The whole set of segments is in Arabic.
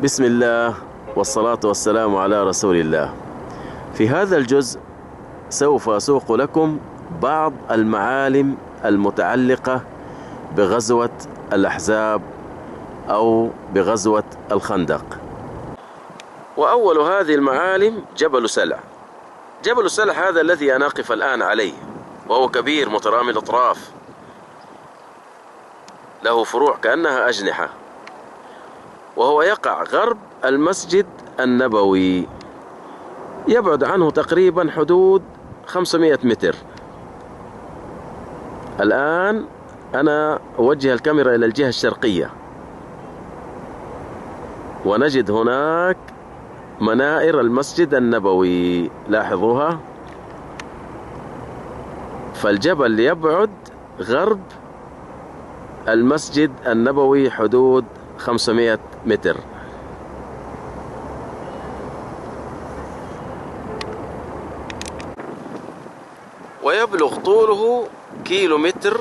بسم الله والصلاة والسلام على رسول الله. في هذا الجزء سوف أسوق لكم بعض المعالم المتعلقة بغزوة الأحزاب أو بغزوة الخندق. وأول هذه المعالم جبل سلع. جبل سلع هذا الذي أنا أقف الآن عليه، وهو كبير مترامي الأطراف، له فروع كأنها أجنحة، وهو يقع غرب المسجد النبوي، يبعد عنه تقريبا حدود 500 متر. الآن أنا أوجه الكاميرا إلى الجهة الشرقية، ونجد هناك منائر المسجد النبوي، لاحظوها. فالجبل يبعد غرب المسجد النبوي حدود 500 متر. ويبلغ طوله كيلومتر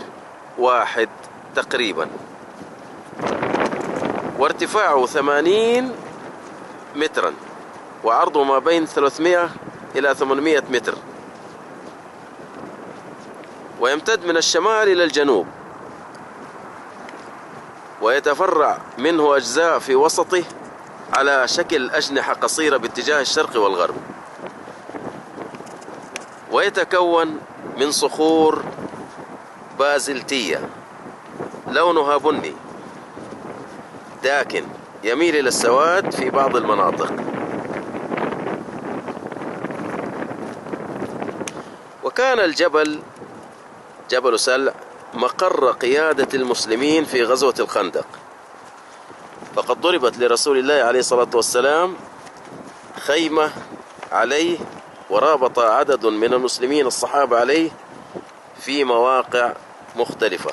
واحد تقريبا، وارتفاعه 80 مترا، وعرضه ما بين 300 إلى 800 متر، ويمتد من الشمال إلى الجنوب، ويتفرع منه أجزاء في وسطه على شكل أجنحة قصيرة باتجاه الشرق والغرب، ويتكون من صخور بازلتية لونها بني داكن يميل إلى السواد في بعض المناطق. وكان الجبل جبل سلع مقر قيادة المسلمين في غزوة الخندق، فقد ضربت لرسول الله عليه الصلاة والسلام خيمة عليه، ورابط عدد من المسلمين الصحابة عليه في مواقع مختلفة.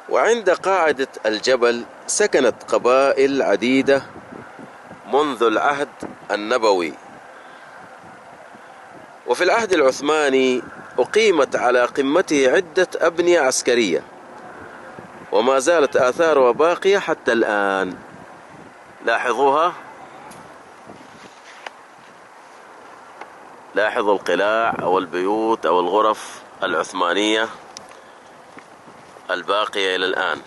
وعند قاعدة الجبل سكنت قبائل عديدة منذ العهد النبوي، وفي العهد العثماني أقيمت على قمته عدة أبنية عسكرية، وما زالت آثارها باقية حتى الآن. لاحظوها، لاحظوا القلاع أو البيوت أو الغرف العثمانية الباقية إلى الآن.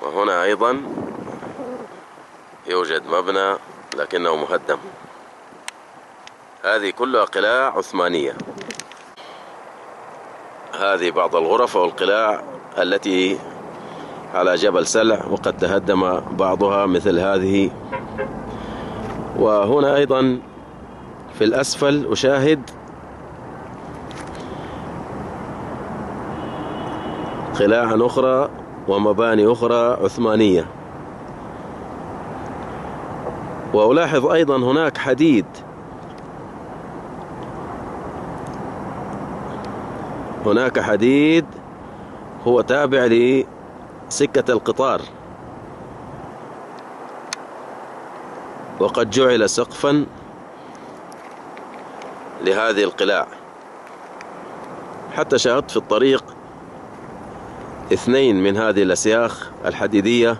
وهنا أيضا يوجد مبنى لكنه مهدم. هذه كلها قلاع عثمانية. هذه بعض الغرف والقلاع التي على جبل سلع، وقد تهدم بعضها مثل هذه. وهنا أيضا في الأسفل أشاهد قلاع أخرى ومباني أخرى عثمانية. وألاحظ أيضا هناك حديد، هناك حديد هو تابع لسكة القطار، وقد جعل سقفا لهذه القلاع. حتى شاهدت في الطريق 2 من هذه الأسياخ الحديدية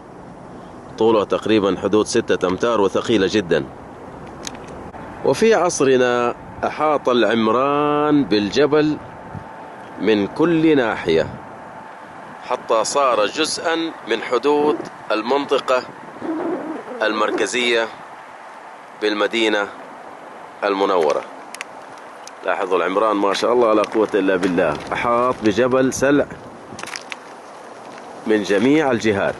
طولها تقريبا حدود 6 أمتار وثقيلة جدا. وفي عصرنا أحاط العمران بالجبل من كل ناحية، حتى صار جزءا من حدود المنطقة المركزية بالمدينة المنورة. لاحظوا العمران ما شاء الله لا قوة إلا بالله، أحاط بجبل سلع من جميع الجهات.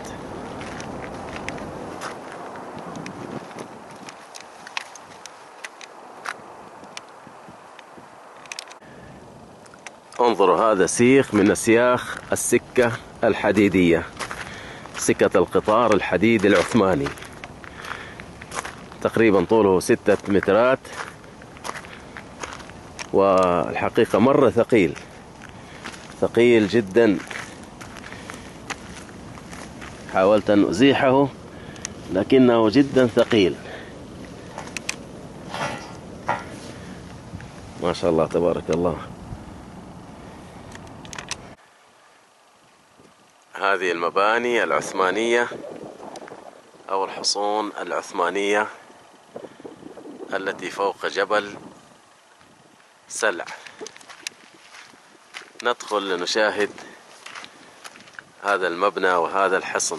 انظروا، هذا سيخ من أسياخ السكة الحديدية، سكة القطار الحديدي العثماني، تقريبا طوله 6 مترات، والحقيقة مرة ثقيل، ثقيل جدا. حاولت أن أزيحه لكنه جدا ثقيل. ما شاء الله تبارك الله. هذه المباني العثمانية أو الحصون العثمانية التي فوق جبل سلع. ندخل لنشاهد هذا المبنى وهذا الحصن.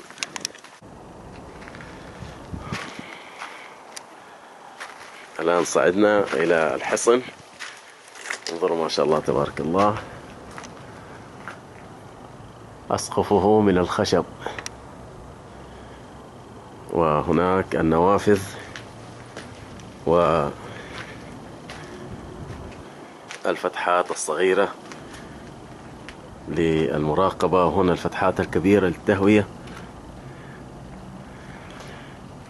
الآن صعدنا إلى الحصن. انظروا ما شاء الله تبارك الله، أسقفه من الخشب، وهناك النوافذ والفتحات الصغيرة للمراقبة، وهنا الفتحات الكبيرة للتهوية.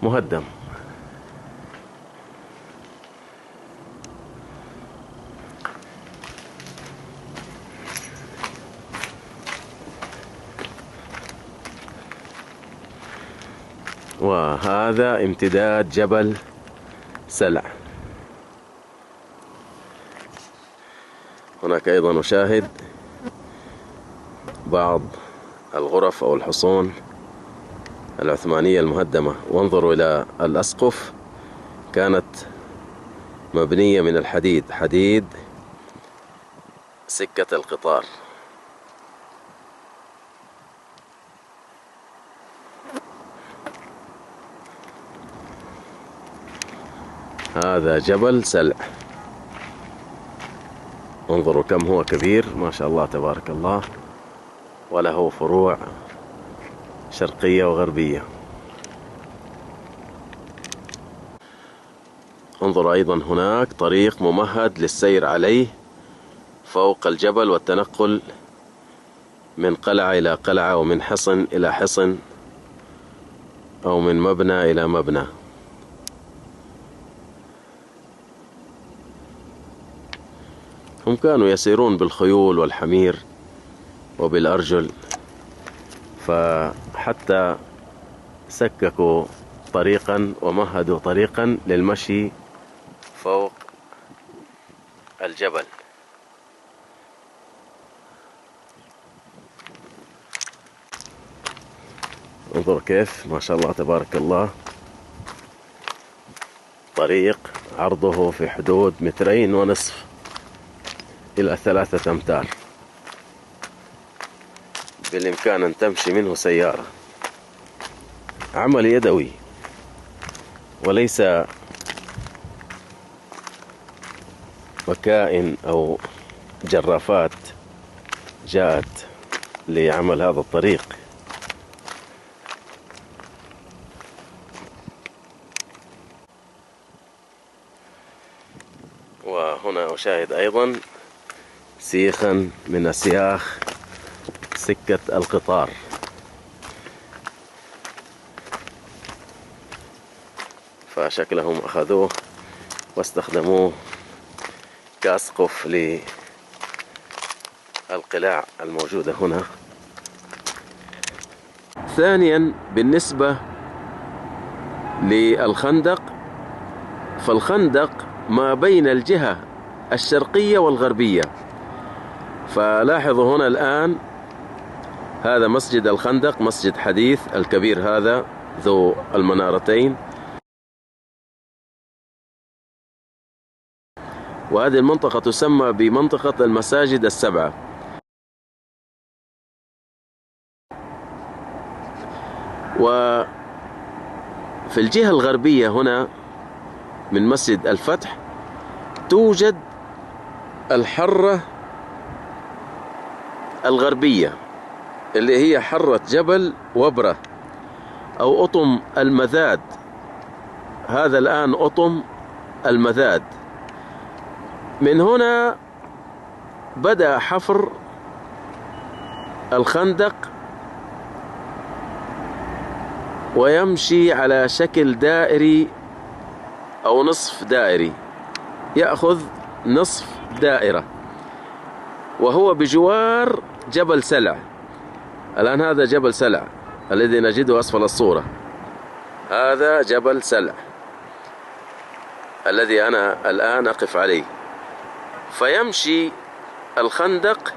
مهدم. وهذا امتداد جبل سلع. هناك أيضا نشاهد بعض الغرف أو الحصون العثمانية المهدمة. وانظروا إلى الأسقف، كانت مبنية من الحديد، حديد سكة القطار. هذا جبل سلع، انظروا كم هو كبير، ما شاء الله تبارك الله، وله فروع شرقية وغربية. انظروا أيضا هناك طريق ممهد للسير عليه فوق الجبل، والتنقل من قلعة إلى قلعة، ومن حصن إلى حصن، أو من مبنى إلى مبنى. هم كانوا يسيرون بالخيول والحمير وبالأرجل، فحتى سككوا طريقا ومهدوا طريقا للمشي فوق الجبل. انظر كيف ما شاء الله تبارك الله، طريق عرضه في حدود 2.5 متر إلى 3 أمتار، بالإمكان أن تمشي منه سيارة. عمل يدوي وليس مكائن أو جرافات جاءت لعمل هذا الطريق. وهنا أشاهد أيضا سيخا من أسياخ سكة القطار. فشكلهم أخذوه واستخدموه كأسقف للقلاع الموجودة هنا. ثانيا بالنسبة للخندق، فالخندق ما بين الجهة الشرقية والغربية. فلاحظوا هنا الآن هذا مسجد الخندق، مسجد حديث الكبير هذا ذو المنارتين، وهذه المنطقة تسمى بمنطقة المساجد السبعة. وفي الجهة الغربية هنا من مسجد الفتح توجد الحرة الغربية، اللي هي حرة جبل وبرة أو أطم المذاد. هذا الآن أطم المذاد. من هنا بدأ حفر الخندق ويمشي على شكل دائري أو نصف دائري، يأخذ نصف دائرة، وهو بجوار جبل سلع. الآن هذا جبل سلع الذي نجده أسفل الصورة، هذا جبل سلع الذي أنا الآن أقف عليه. فيمشي الخندق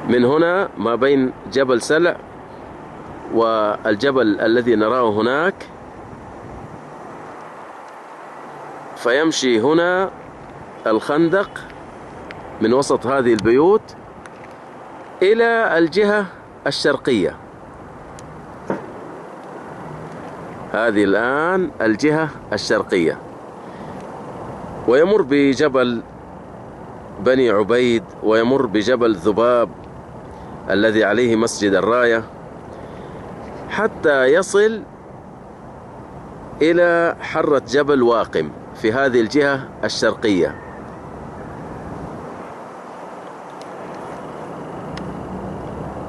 من هنا ما بين جبل سلع والجبل الذي نراه هناك، فيمشي هنا الخندق من وسط هذه البيوت إلى الجهة الشرقية. هذه الآن الجهة الشرقية، ويمر بجبل بني عبيد، ويمر بجبل ذباب الذي عليه مسجد الراية، حتى يصل إلى حرة جبل واقم في هذه الجهة الشرقية.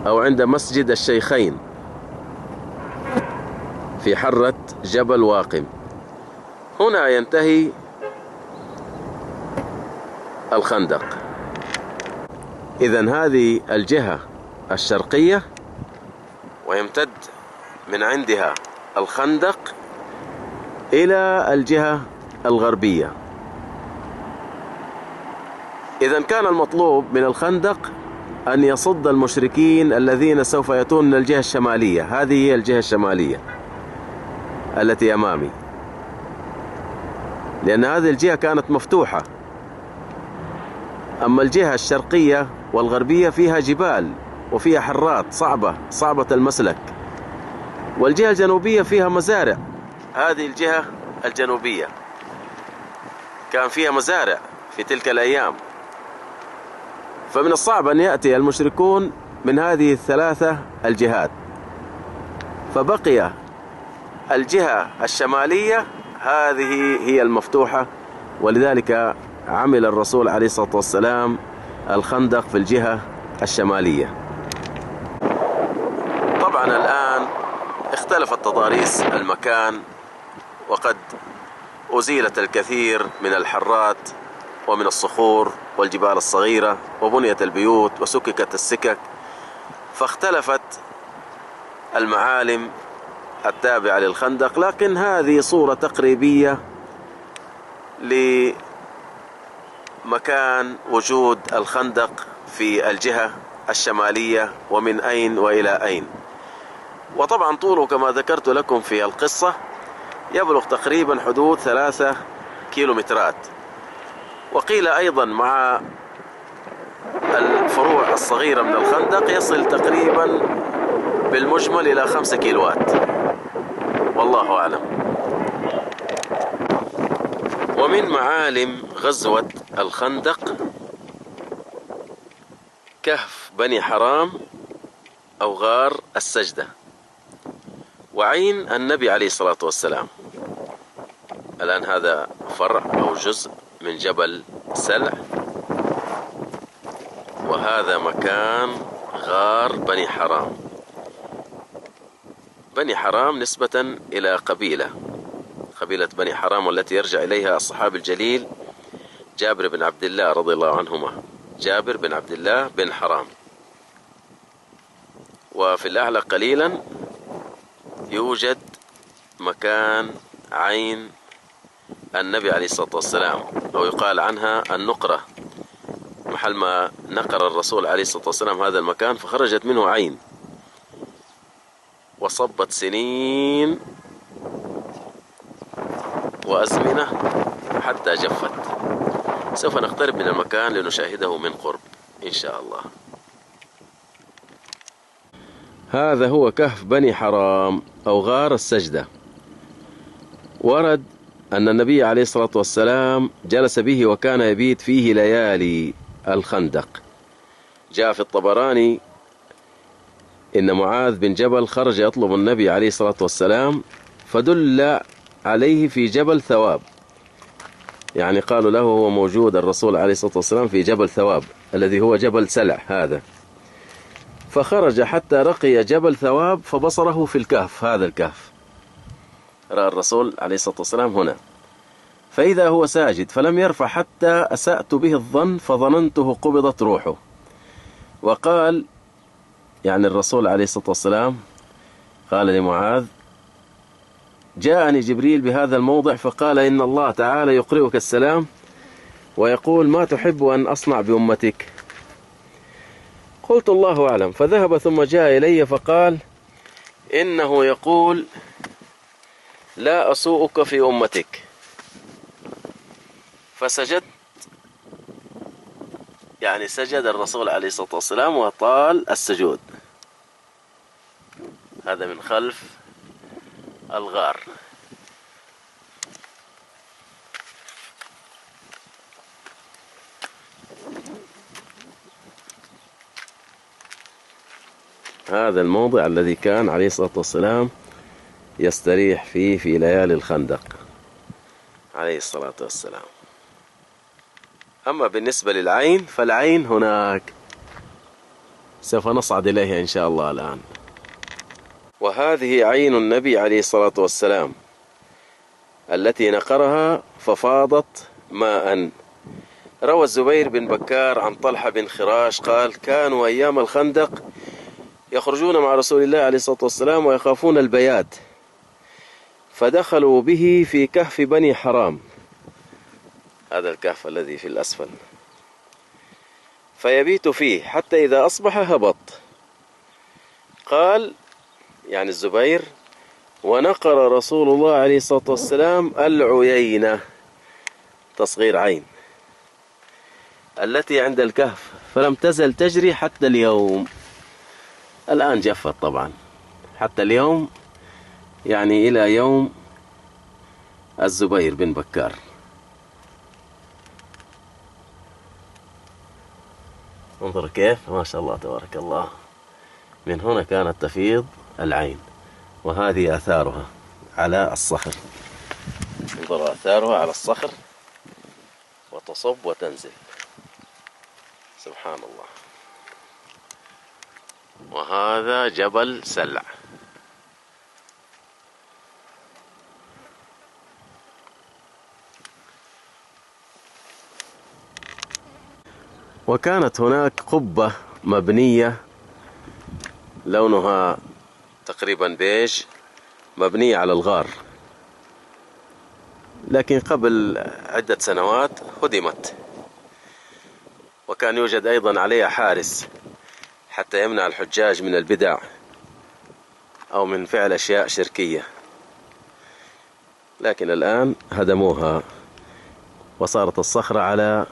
أو عند مسجد الشيخين في حرة جبل واقم. هنا ينتهي الخندق. إذن هذه الجهة الشرقية، ويمتد من عندها الخندق إلى الجهة الغربية. إذن كان المطلوب من الخندق أن يصد المشركين الذين سوف يأتون من الجهة الشمالية. هذه هي الجهة الشمالية التي أمامي، لأن هذه الجهة كانت مفتوحة. أما الجهة الشرقية والغربية فيها جبال وفيها حرات صعبة المسلك، والجهة الجنوبية فيها مزارع. هذه الجهة الجنوبية كان فيها مزارع في تلك الأيام، فمن الصعب أن يأتي المشركون من هذه الثلاثة الجهات، فبقي الجهة الشمالية هذه هي المفتوحة، ولذلك عمل الرسول عليه الصلاة والسلام الخندق في الجهة الشمالية. طبعا الآن اختلفت تضاريس المكان، وقد أزيلت الكثير من الحرات ومن الصخور والجبال الصغيرة، وبنيت البيوت وسككت السكك، فاختلفت المعالم التابعة للخندق. لكن هذه صورة تقريبية لمكان وجود الخندق في الجهة الشمالية ومن أين وإلى أين. وطبعا طوله كما ذكرت لكم في القصة يبلغ تقريبا حدود 3 كيلومترات، وقيل أيضا مع الفروع الصغيرة من الخندق يصل تقريبا بالمجمل إلى 5 كيلوات، والله أعلم. ومن معالم غزوة الخندق كهف بني حرام أو غار السجدة، وعين النبي عليه الصلاة والسلام. الآن هذا فرع أو جزء من جبل سلع، وهذا مكان غار بني حرام. بني حرام نسبة إلى قبيلة بني حرام، والتي يرجع إليها الصحابي الجليل جابر بن عبد الله رضي الله عنهما، جابر بن عبد الله بن حرام. وفي الأعلى قليلا يوجد مكان عين النبي عليه الصلاة والسلام، أو يقال عنها النقرة، محل ما نقر الرسول عليه الصلاة والسلام هذا المكان فخرجت منه عين، وصبت سنين وأزمنة حتى جفت. سوف نقترب من المكان لنشاهده من قرب إن شاء الله. هذا هو كهف بني حرام أو غار السجدة. ورد أن النبي عليه الصلاة والسلام جلس به وكان يبيت فيه ليالي الخندق. جاء في الطبراني إن معاذ بن جبل خرج يطلب النبي عليه الصلاة والسلام فدل عليه في جبل ثواب، يعني قالوا له هو موجود الرسول عليه الصلاة والسلام في جبل ثواب الذي هو جبل سلع هذا، فخرج حتى رقي جبل ثواب فبصره في الكهف، هذا الكهف رأى الرسول عليه الصلاة والسلام هنا، فإذا هو ساجد فلم يرفع حتى أسأت به الظن فظننته قبضت روحه. وقال يعني الرسول عليه الصلاة والسلام قال لمعاذ: جاءني جبريل بهذا الموضع فقال إن الله تعالى يقرئك السلام ويقول: ما تحب أن أصنع بأمتك؟ قلت: الله أعلم. فذهب ثم جاء إلي فقال: إنه يقول: لا أسوءك في أمتك. فسجدت، يعني سجد الرسول عليه الصلاة والسلام وطال السجود. هذا من خلف الغار. هذا الموضع الذي كان عليه الصلاة والسلام يستريح فيه في ليالي الخندق عليه الصلاة والسلام. أما بالنسبة للعين فالعين هناك، سوف نصعد إليها إن شاء الله الآن. وهذه عين النبي عليه الصلاة والسلام التي نقرها ففاضت ماء. روى الزبير بن بكار عن طلحة بن خراش قال: كانوا أيام الخندق يخرجون مع رسول الله عليه الصلاة والسلام ويخافون البيات، فدخلوا به في كهف بني حرام، هذا الكهف الذي في الأسفل، فيبيت فيه حتى إذا أصبح هبط. قال يعني الزبير: ونقر رسول الله عليه الصلاة والسلام العيينة، تصغير عين، التي عند الكهف، فلم تزل تجري حتى اليوم. الآن جفت طبعا، حتى اليوم يعني إلى يوم الزبير بن بكار. انظر كيف ما شاء الله تبارك الله، من هنا كانت تفيض العين، وهذه آثارها على الصخر. انظر آثارها على الصخر وتصب وتنزل، سبحان الله. وهذا جبل سلع. وكانت هناك قبة مبنية لونها تقريبا بيج، مبنية على الغار، لكن قبل عدة سنوات هدمت، وكان يوجد أيضا عليها حارس حتى يمنع الحجاج من البدع أو من فعل أشياء شركية، لكن الآن هدموها وصارت الصخرة على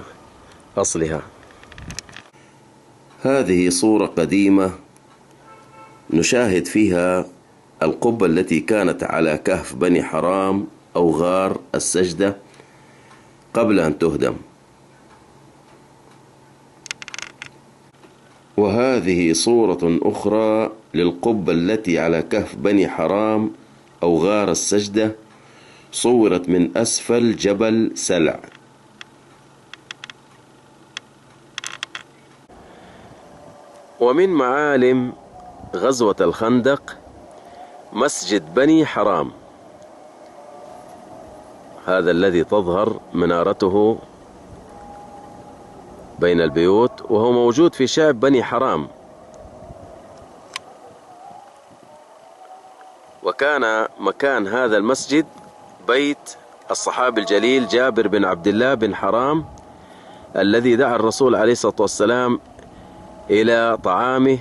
أصلها. هذه صورة قديمة نشاهد فيها القبة التي كانت على كهف بني حرام أو غار السجدة قبل أن تهدم. وهذه صورة أخرى للقبة التي على كهف بني حرام أو غار السجدة، صورت من أسفل جبل سلع. ومن معالم غزوة الخندق مسجد بني حرام، هذا الذي تظهر منارته بين البيوت، وهو موجود في شعب بني حرام. وكان مكان هذا المسجد بيت الصحابي الجليل جابر بن عبد الله بن حرام، الذي دعا الرسول عليه الصلاة والسلام إلى طعامه،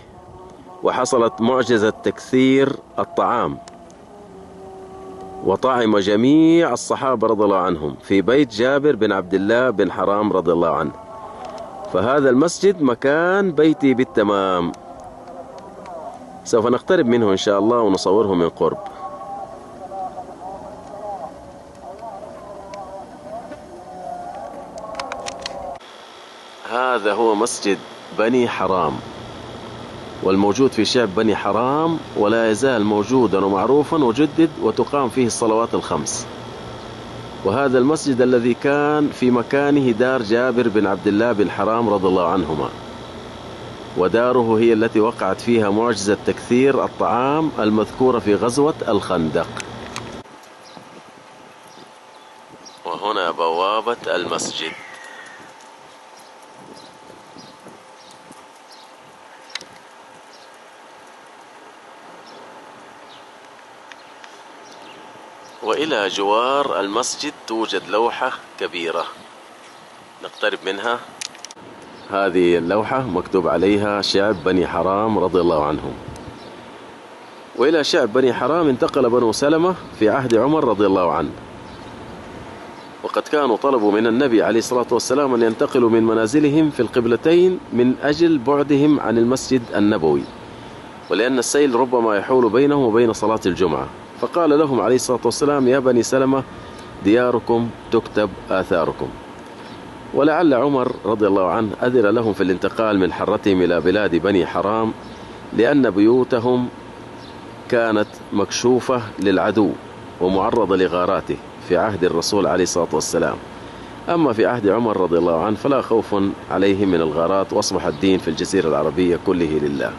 وحصلت معجزة تكثير الطعام، وطعم جميع الصحابة رضي الله عنهم في بيت جابر بن عبد الله بن حرام رضي الله عنه. فهذا المسجد مكان بيتي بالتمام، سوف نقترب منه إن شاء الله ونصوره من قرب. هذا هو مسجد بني حرام، والموجود في شعب بني حرام، ولا يزال موجودا ومعروفا، وجدد وتقام فيه الصلوات الخمس. وهذا المسجد الذي كان في مكانه دار جابر بن عبد الله بن حرام رضي الله عنهما، وداره هي التي وقعت فيها معجزة تكثير الطعام المذكورة في غزوة الخندق. وهنا بوابة المسجد. وإلى جوار المسجد توجد لوحة كبيرة نقترب منها. هذه اللوحة مكتوب عليها شعب بني حرام رضي الله عنهم. وإلى شعب بني حرام انتقل بنو سلمة في عهد عمر رضي الله عنه، وقد كانوا طلبوا من النبي عليه الصلاة والسلام أن ينتقلوا من منازلهم في القبلتين من أجل بعدهم عن المسجد النبوي، ولأن السيل ربما يحول بينهم وبين صلاة الجمعة، فقال لهم عليه الصلاة والسلام: يا بني سلمة دياركم تكتب آثاركم. ولعل عمر رضي الله عنه أذن لهم في الانتقال من حرتهم إلى بلاد بني حرام، لأن بيوتهم كانت مكشوفة للعدو ومعرضة لغاراته في عهد الرسول عليه الصلاة والسلام. أما في عهد عمر رضي الله عنه فلا خوف عليهم من الغارات، وأصبح الدين في الجزيرة العربية كله لله.